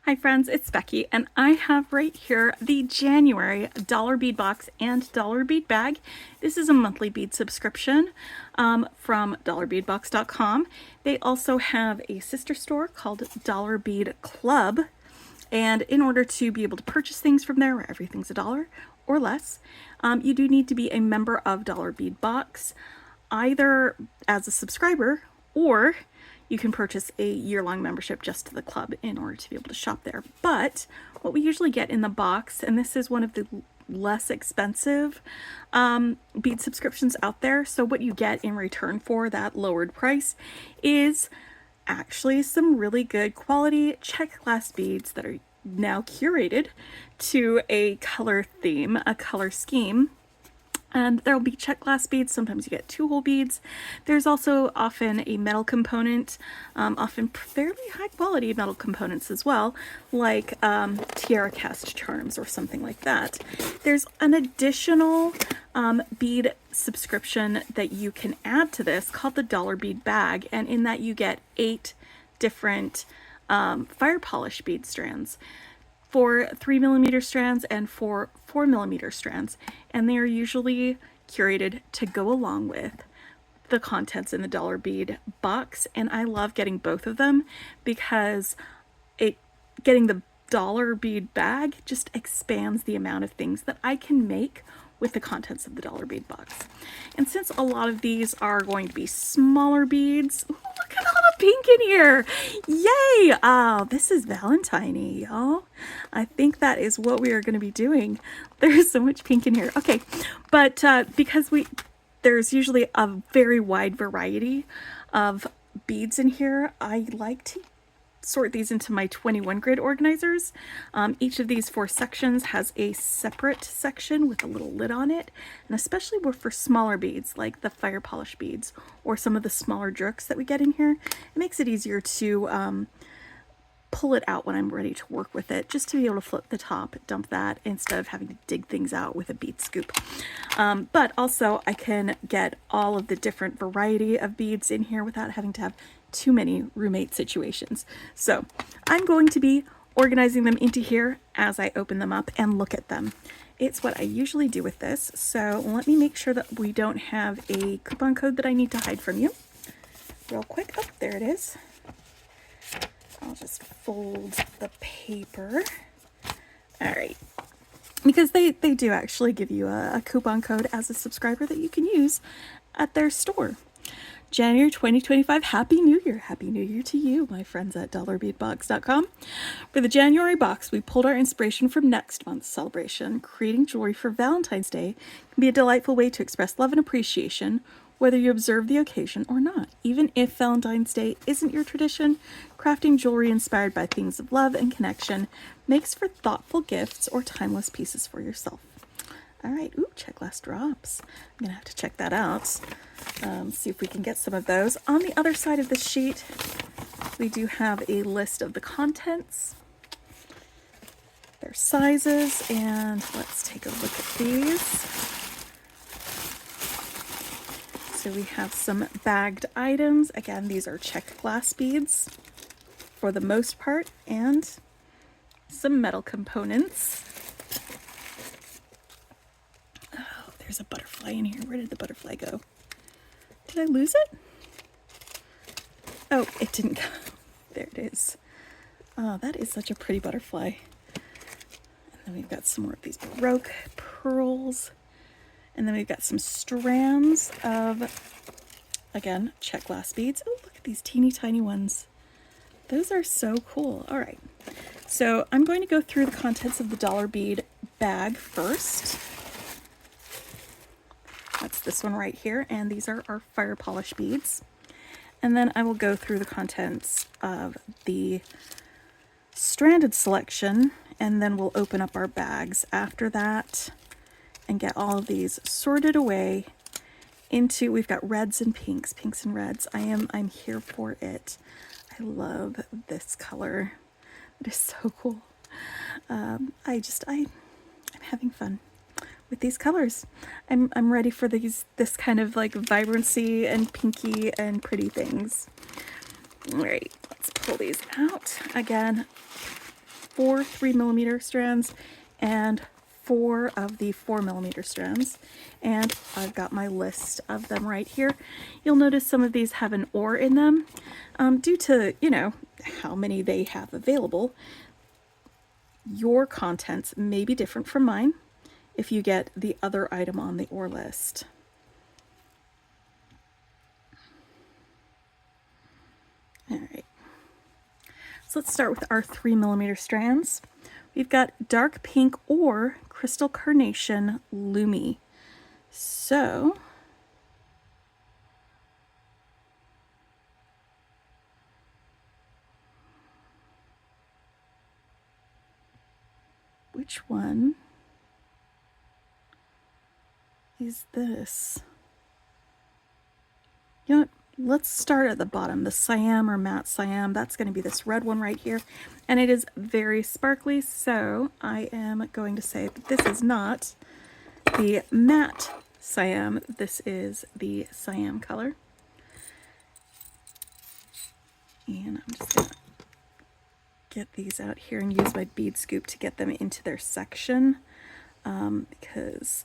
Hi friends, it's Becky, and I have right here the January dollar bead box and dollar bead bag. This is a monthly bead subscription from dollarbeadbox.com. They also have a sister store called Dollar Bead Club, and in order to be able to purchase things from there where everything's $1 or less, you do need to be a member of Dollar Bead Box, either as a subscriber or you can purchase a year-long membership just to the club in order to be able to shop there. But what we usually get in the box, and this is one of the less expensive bead subscriptions out there, so what you get in return for that lowered price is actually some really good quality check glass beads that are now curated to a color theme, a color scheme. And there will be check glass beads. Sometimes you get 2-hole beads. There's also often a metal component, often fairly high quality metal components as well, like tiara cast charms or something like that. There's an additional bead subscription that you can add to this called the Dollar Bead Bag, and in that you get 8 different fire polish bead strands, for 3mm strands and for 4mm strands, and they are usually curated to go along with the contents in the dollar bead box. And I love getting both of them because getting the dollar bead bag just expands the amount of things that I can make with the contents of the dollar bead box. And since a lot of these are going to be smaller beads, ooh, look at all the pink in here! Yay! Oh, this is Valentine-y, y'all. I think that is what we are going to be doing. There's so much pink in here. Okay, but because there's usually a very wide variety of beads in here, I like to sort these into my 21 grid organizers. Each of these 4 sections has a separate section with a little lid on it, and especially for smaller beads like the fire polish beads or some of the smaller jerks that we get in here, it makes it easier to pull it out when I'm ready to work with it, just to be able to flip the top, dump that, instead of having to dig things out with a bead scoop. But also I can get all of the different variety of beads in here without having to have too many roommate situations. So I'm going to be organizing them into here as I open them up and look at them. It's what I usually do with this. So let me make sure that we don't have a coupon code that I need to hide from you. Real quick. Oh, there it is. I'll just fold the paper. All right. Because they do actually give you a coupon code as a subscriber that you can use at their store. January 2025, Happy New Year. Happy New Year to you, my friends at dollarbeadbox.com. For the January box, we pulled our inspiration from next month's celebration. Creating jewelry for Valentine's Day can be a delightful way to express love and appreciation, whether you observe the occasion or not. Even if Valentine's Day isn't your tradition, crafting jewelry inspired by themes of love and connection makes for thoughtful gifts or timeless pieces for yourself. All right, ooh, check glass drops. I'm gonna have to check that out. See if we can get some of those. On the other side of the sheet, we do have a list of the contents, their sizes, and let's take a look at these. So we have some bagged items. Again, these are check glass beads for the most part, and some metal components. Oh, there's a butterfly in here. Where did the butterfly go? Did I lose it? Oh, it didn't go. There it is. Oh, that is such a pretty butterfly. And then we've got some more of these Baroque pearls. And then we've got some strands of, again, check glass beads. Oh, look at these teeny tiny ones. Those are so cool. All right. So I'm going to go through the contents of the dollar bead bag first. That's this one right here, and these are our fire polish beads. And then I will go through the contents of the stranded selection, and then we'll open up our bags after that and get all of these sorted away into, we've got reds and pinks and reds. I'm here for it. I love this color. It is so cool. I'm having fun with these colors. I'm ready for this kind of like vibrancy and pinky and pretty things. All right, let's pull these out. Again, 4 3mm strands and 4 of the 4mm strands, and I've got my list of them right here. You'll notice some of these have an or in them due to, you know, how many they have available. Your contents may be different from mine if you get the other item on the or list. All right, so let's start with our 3mm strands. We've got dark pink or crystal carnation lumi. So which one is this? You know what? Let's start at the bottom, the cyan or matte cyan. That's going to be this red one right here. And it is very sparkly, so I am going to say that this is not the matte cyan. This is the cyan color. And I'm just going to get these out here and use my bead scoop to get them into their section, because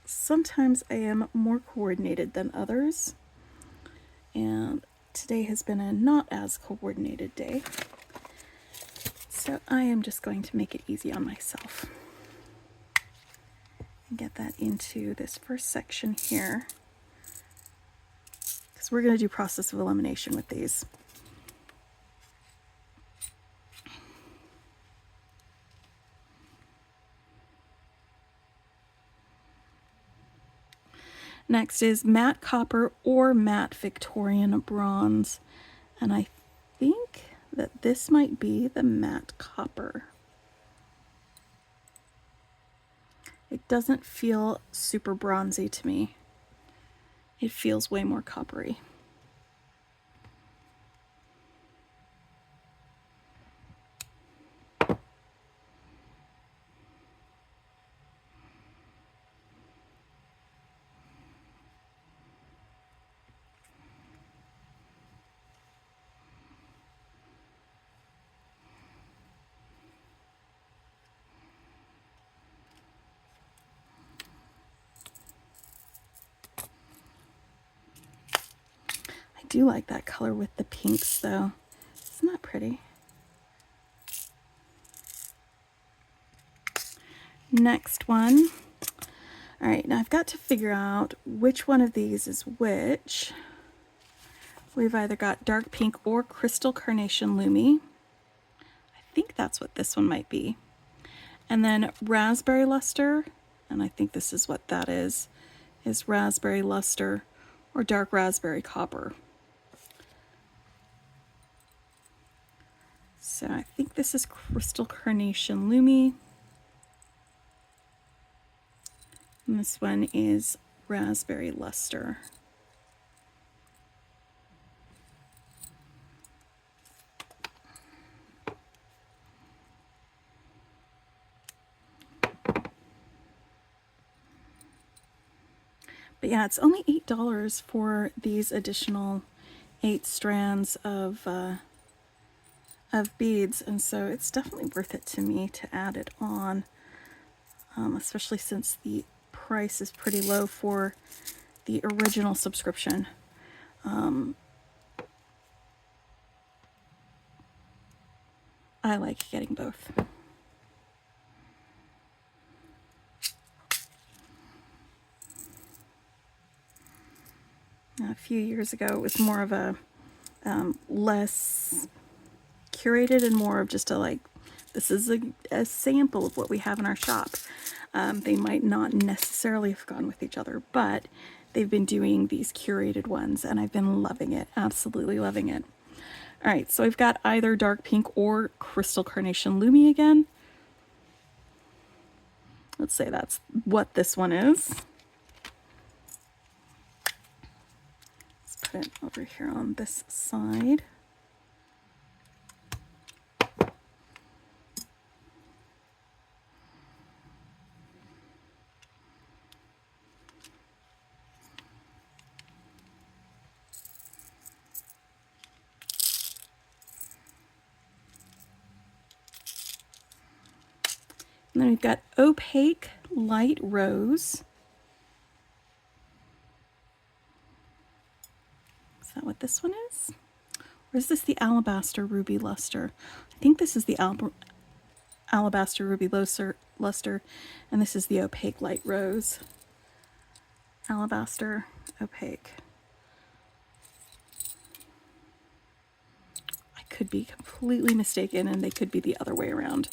sometimes I am more coordinated than others. And today has been a not as coordinated day. So I am just going to make it easy on myself and get that into this first section here, because we're going to do process of elimination with these. Next is matte copper or matte Victorian bronze. And I think that this might be the matte copper. It doesn't feel super bronzy to me. It feels way more coppery. I do like that color with the pinks though. Isn't that pretty? Next one. All right, now I've got to figure out which one of these is which. We've either got dark pink or crystal carnation lumi. I think that's what this one might be. And then raspberry luster, and I think this is what that is raspberry luster or dark raspberry copper. So I think this is crystal carnation lumi. And this one is raspberry luster. But yeah, it's only $8 for these additional 8 strands of beads, and so it's definitely worth it to me to add it on, especially since the price is pretty low for the original subscription. I like getting both. A few years ago, it was more of a less curated and more of just a like, this is a sample of what we have in our shop. They might not necessarily have gone with each other, but they've been doing these curated ones, and I've been loving it, absolutely loving it. All right, so I've got either dark pink or crystal carnation lumi again. Let's say that's what this one is. Let's put it over here on this side. And then we've got opaque light rose. Is that what this one is? Or is this the alabaster ruby luster? I think this is the alabaster ruby luster, and this is the opaque light rose. Alabaster, opaque. I could be completely mistaken, and they could be the other way around.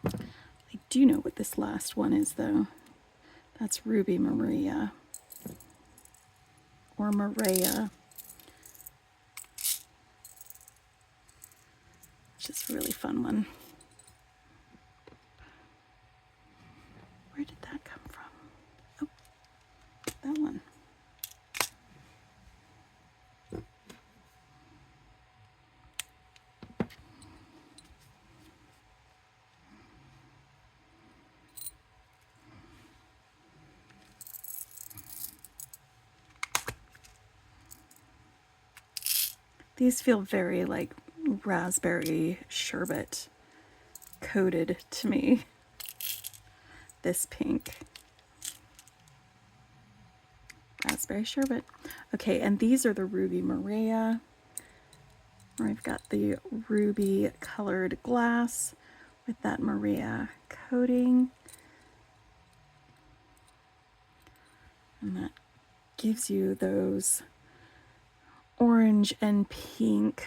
I do know what this last one is, though. That's Ruby Maria, or Maria, which is a really fun one. Where did that come from? Oh, that one. These feel very like raspberry sherbet coated to me. This pink. Raspberry sherbet. Okay, and these are the Ruby Maria. I've got the ruby colored glass with that Maria coating. And that gives you those orange and pink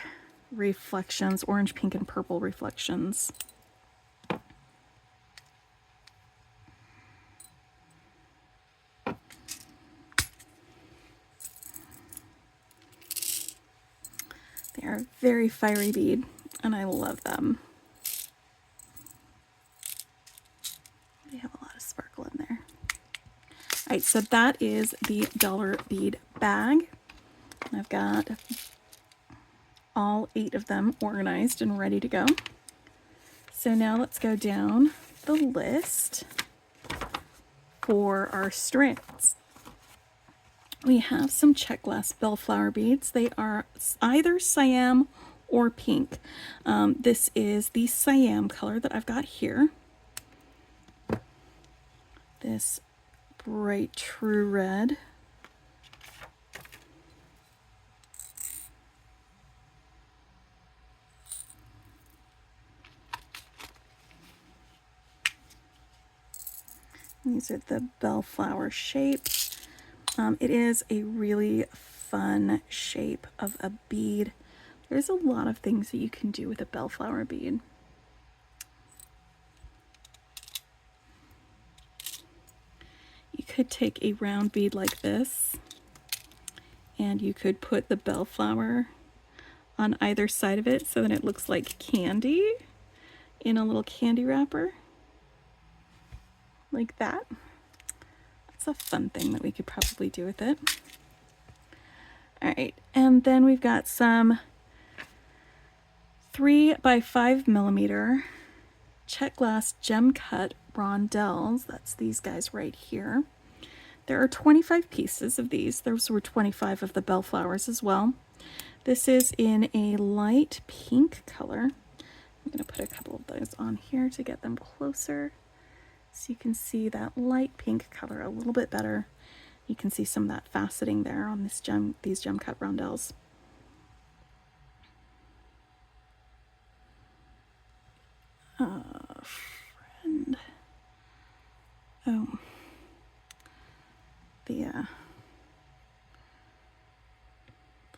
reflections, orange, pink, and purple reflections. They are very fiery bead, and I love them. They have a lot of sparkle in there. All right, so that is the dollar bead bag. I've got all 8 of them organized and ready to go. So now let's go down the list for our strands. We have some check glass bellflower beads. They are either cyan or pink. This is the cyan color that I've got here. This bright true red. These are the bellflower shapes. It is a really fun shape of a bead. There's a lot of things that you can do with a bellflower bead. You could take a round bead like this, and you could put the bellflower on either side of it so that it looks like candy in a little candy wrapper. Like that. That's a fun thing that we could probably do with it. All right, and then we've got some 3 by 5 millimeter check glass gem cut rondelles. That's these guys right here. There are 25 pieces of these. Those were 25 of the bellflowers as well. This is in a light pink color. I'm going to put a couple of those on here to get them closer, so you can see that light pink color a little bit better. You can see some of that faceting there on these gem cut rondelles. Friend. Oh. The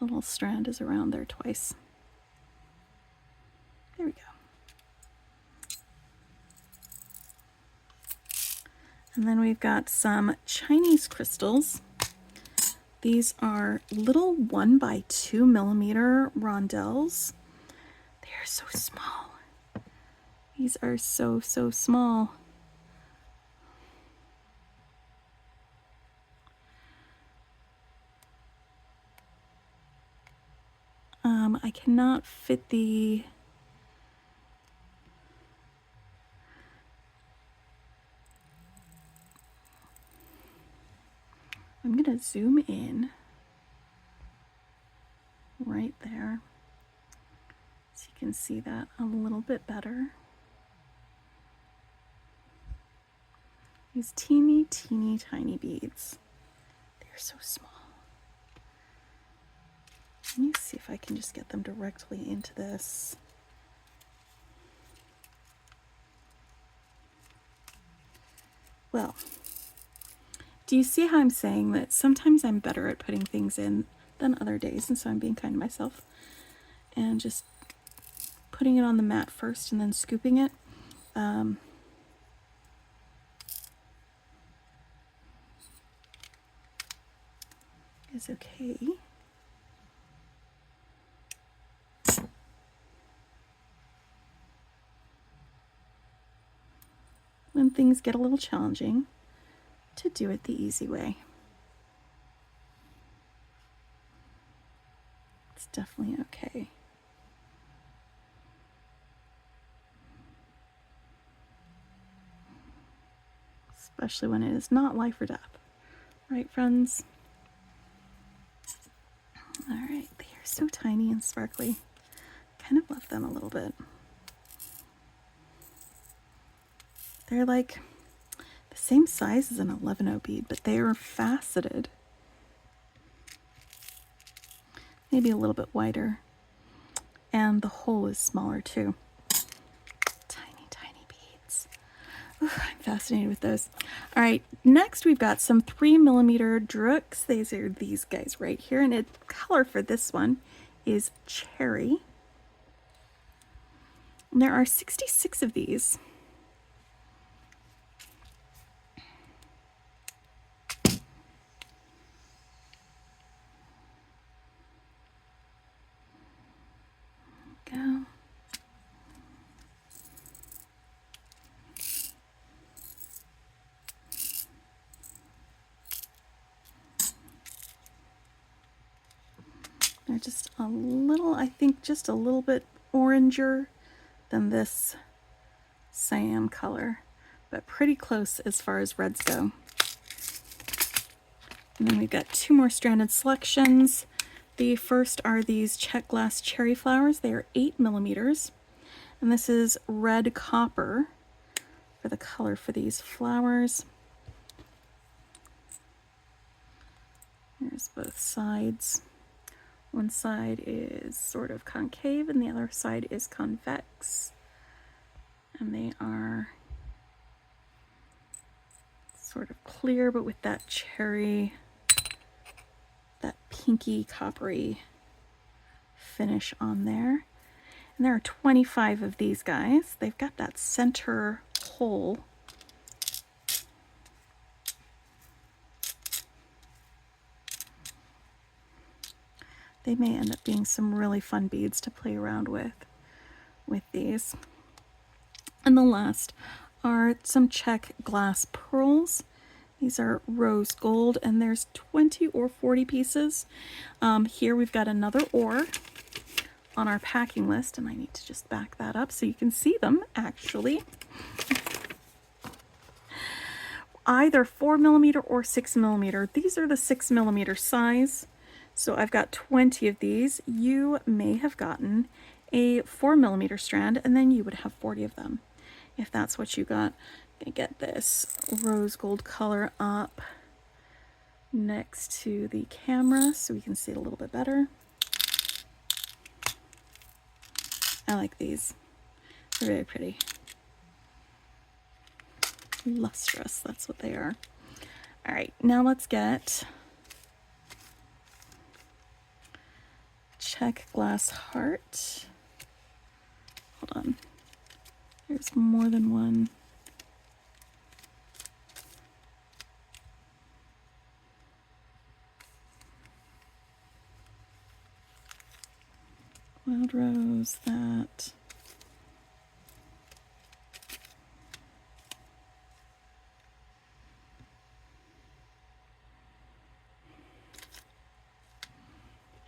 little strand is around there twice. There we go. And then we've got some Chinese crystals. These are little 1 by 2 millimeter rondelles. They are so small. These are so small. I cannot fit the I'm going to zoom in right there so you can see that a little bit better. These teeny, teeny, tiny beads. They're so small. Let me see if I can just get them directly into this. Well, do you see how I'm saying that sometimes I'm better at putting things in than other days, and so I'm being kind to myself and just putting it on the mat first and then scooping it. Is okay. When things get a little challenging, to do it the easy way. It's definitely okay. Especially when it is not life or death. Right, friends? All right, they are so tiny and sparkly. Kind of love them a little bit. They're like the same size as an 11-0 bead, but they are faceted. Maybe a little bit wider. And the hole is smaller too. Tiny, tiny beads. Ooh, I'm fascinated with those. All right, next we've got some 3mm drooks. These are these guys right here, and the color for this one is cherry. And there are 66 of these. Go. They're just a little, I think just a little bit oranger than this cyan color, but pretty close as far as reds go. And then we've got 2 more stranded selections. The first are these check glass cherry flowers. They are 8mm, and this is red copper for the color for these flowers. Here's both sides. One side is sort of concave and the other side is convex. And they are sort of clear, but with that cherry, that pinky coppery finish on there. And there are 25 of these guys. They've got that center hole. They may end up being some really fun beads to play around with these. And the last are some check glass pearls. These are rose gold, and there's 20 or 40 pieces. Here we've got another ore on our packing list, and I need to just back that up so you can see them actually. Either 4mm or 6mm. These are the 6mm size. So I've got 20 of these. You may have gotten a 4mm strand, and then you would have 40 of them if that's what you got. I'm gonna get this rose gold color up next to the camera so we can see it a little bit better. I like these. They're very pretty. Lustrous, that's what they are. All right, now let's get check glass heart. Hold on. There's more than one. Wild rose, that.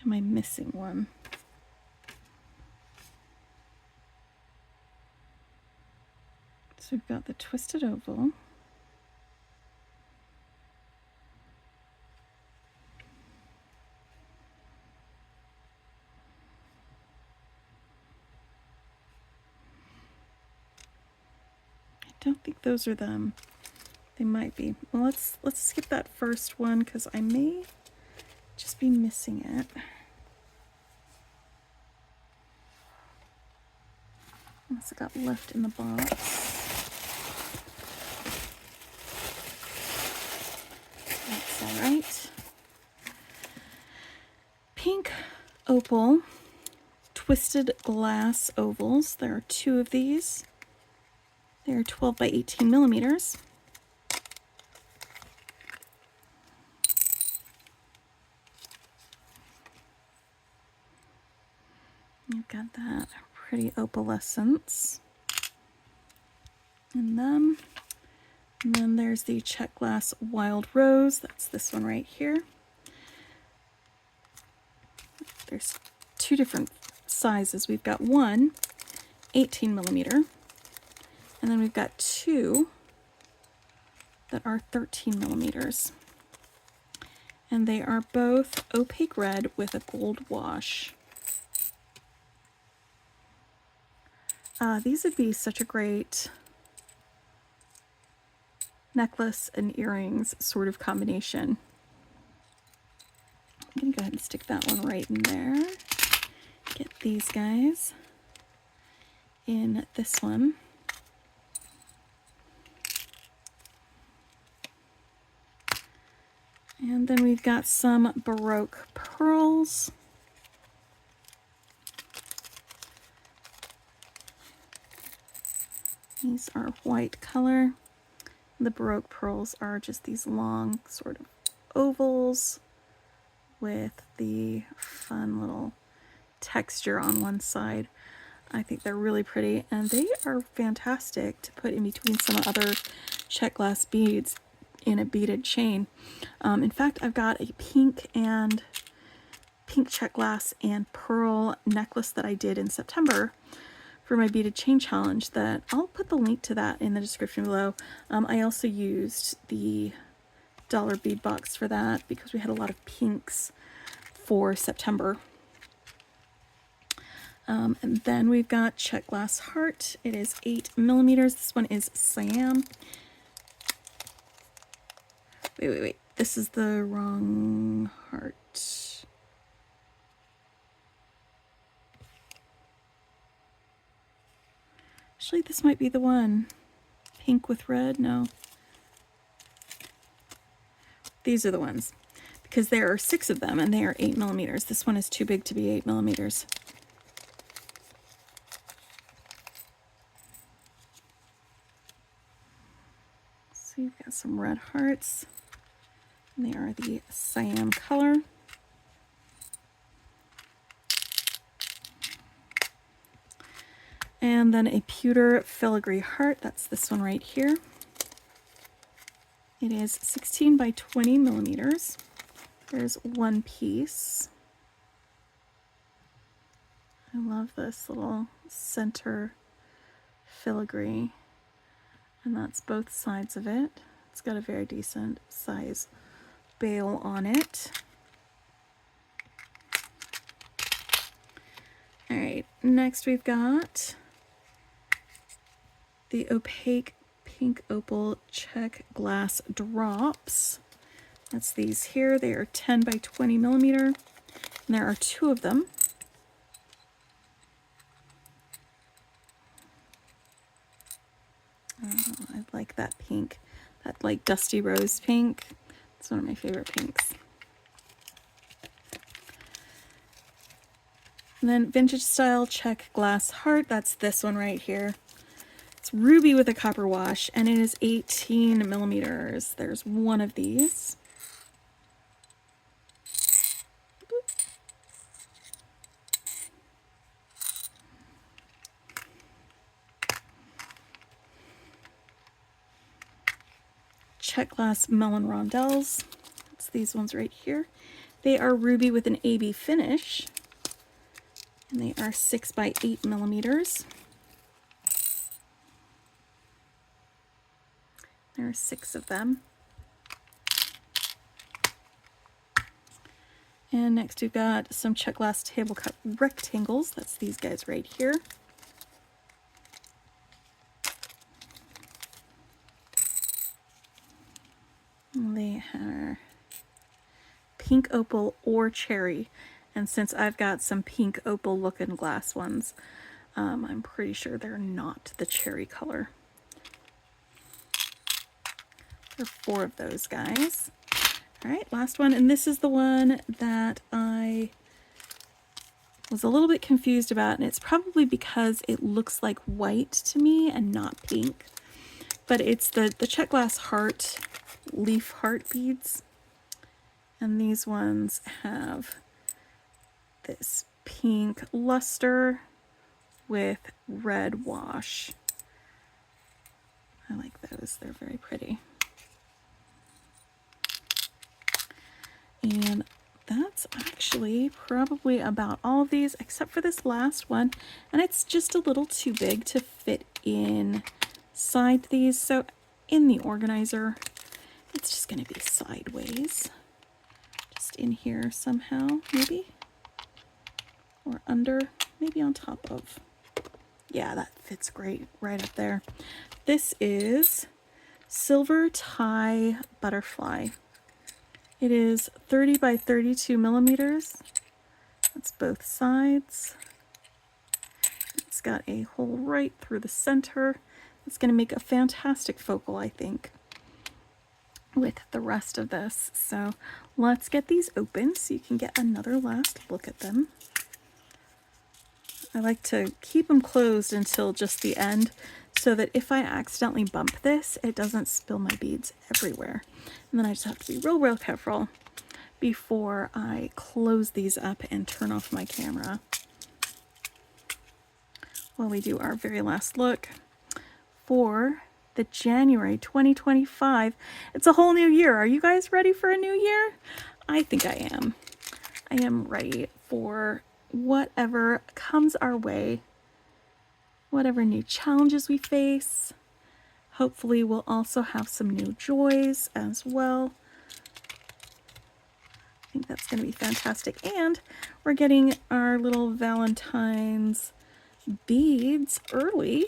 Am I missing one? So we've got the twisted oval. don't think those are them. They might be. Well, let's skip that first one because I may just be missing it. Unless it got left in the box. That's all right. Pink opal twisted glass ovals. There are 2 of these. They are 12 by 18 millimeters. You've got that pretty opalescence in them. And then there's the check glass wild rose. That's this one right here. There's 2 different sizes. We've got one 18 millimeter, and then we've got 2 that are 13 millimeters. And they are both opaque red with a gold wash. These would be such a great necklace and earrings sort of combination. I'm going to go ahead and stick that one right in there. Get these guys in this one. And then we've got some Baroque pearls. These are white color. The Baroque pearls are just these long sort of ovals with the fun little texture on one side. I think they're really pretty, and they are fantastic to put in between some other check glass beads in a beaded chain. In fact, I've got a pink check glass and pearl necklace that I did in September for my beaded chain challenge that I'll put the link to that in the description below. I also used the dollar bead box for that because we had a lot of pinks for September. And then we've got check glass heart. It is 8 millimeters. This one is Siam. Wait. This is the wrong heart. Actually, this might be the one. Pink with red? No. These are the ones. Because there are 6 of them and they are 8 millimeters. This one is too big to be 8 millimeters. So you've got some red hearts. And they are the Siam color. And then a pewter filigree heart. That's this one right here. It is 16 by 20 millimeters. There's one piece. I love this little center filigree. And that's both sides of it. It's got a very decent size bail on it. All right, next we've got the opaque pink opal check glass drops. That's these here. They are 10 by 20 millimeter. And there are 2 of them. Oh, I like that pink. That like dusty rose pink. It's one of my favorite pinks. And then vintage style check glass heart. That's this one right here. It's ruby with a copper wash, and it is 18 millimeters. There's one of these. Check glass melon rondelles. It's these ones right here. They are ruby with an AB finish, and they are 6 by 8 millimeters. There are 6 of them. And next we've got some check glass table cut rectangles. That's these guys right here. They are pink opal or cherry. And since I've got some pink opal looking glass ones, I'm pretty sure they're not the cherry color. There are 4 of those guys. All right, last one, and this is the one that I was a little bit confused about, and it's probably because it looks like white to me and not pink. But it's the check glass heart, leaf heart beads. And these ones have this pink luster with red wash. I like those, they're very pretty. And that's actually probably about all of these except for this last one, and it's just a little too big to fit inside these, so in the organizer it's just going to be sideways, just in here somehow, maybe, or under, maybe on top of. Yeah, that fits great right up there. This is Silver Tie Butterfly. It is 30 by 32 millimeters. That's both sides. It's got a hole right through the center. It's going to make a fantastic focal, I think, with the rest of this. So let's get these open so you can get another last look at them. I like to keep them closed until just the end so that if I accidentally bump this, it doesn't spill my beads everywhere. And then I just have to be real careful before I close these up and turn off my camera while we do our very last look for the January 2025. It's a whole new year. Are you guys ready for a new year? I think I am. I am ready for whatever comes our way, whatever new challenges we face. Hopefully we'll also have some new joys as well. I think that's going to be fantastic. And we're getting our little Valentine's beads early,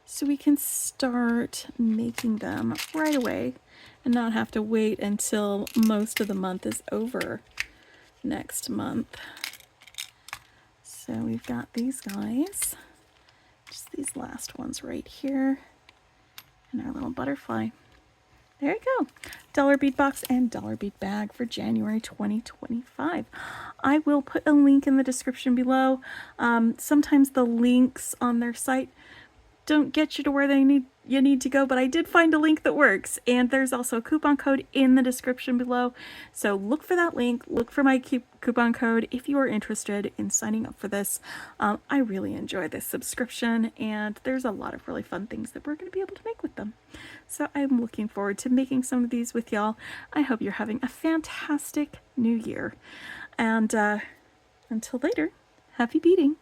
so we can start making them right away and not have to wait until most of the month is over next month. So we've got these guys, just these last ones right here, and our little butterfly. There you go. Dollar bead box and dollar bead bag for January 2025. I will put a link in the description below. Sometimes the links on their site don't get you to where you need to go, but I did find a link that works, and there's also a coupon code in the description below. So look for that link, look for my coupon code if you are interested in signing up for this. I really enjoy this subscription, and there's a lot of really fun things that we're going to be able to make with them. So I'm looking forward to making some of these with y'all. I hope you're having a fantastic new year, and until later, happy beading.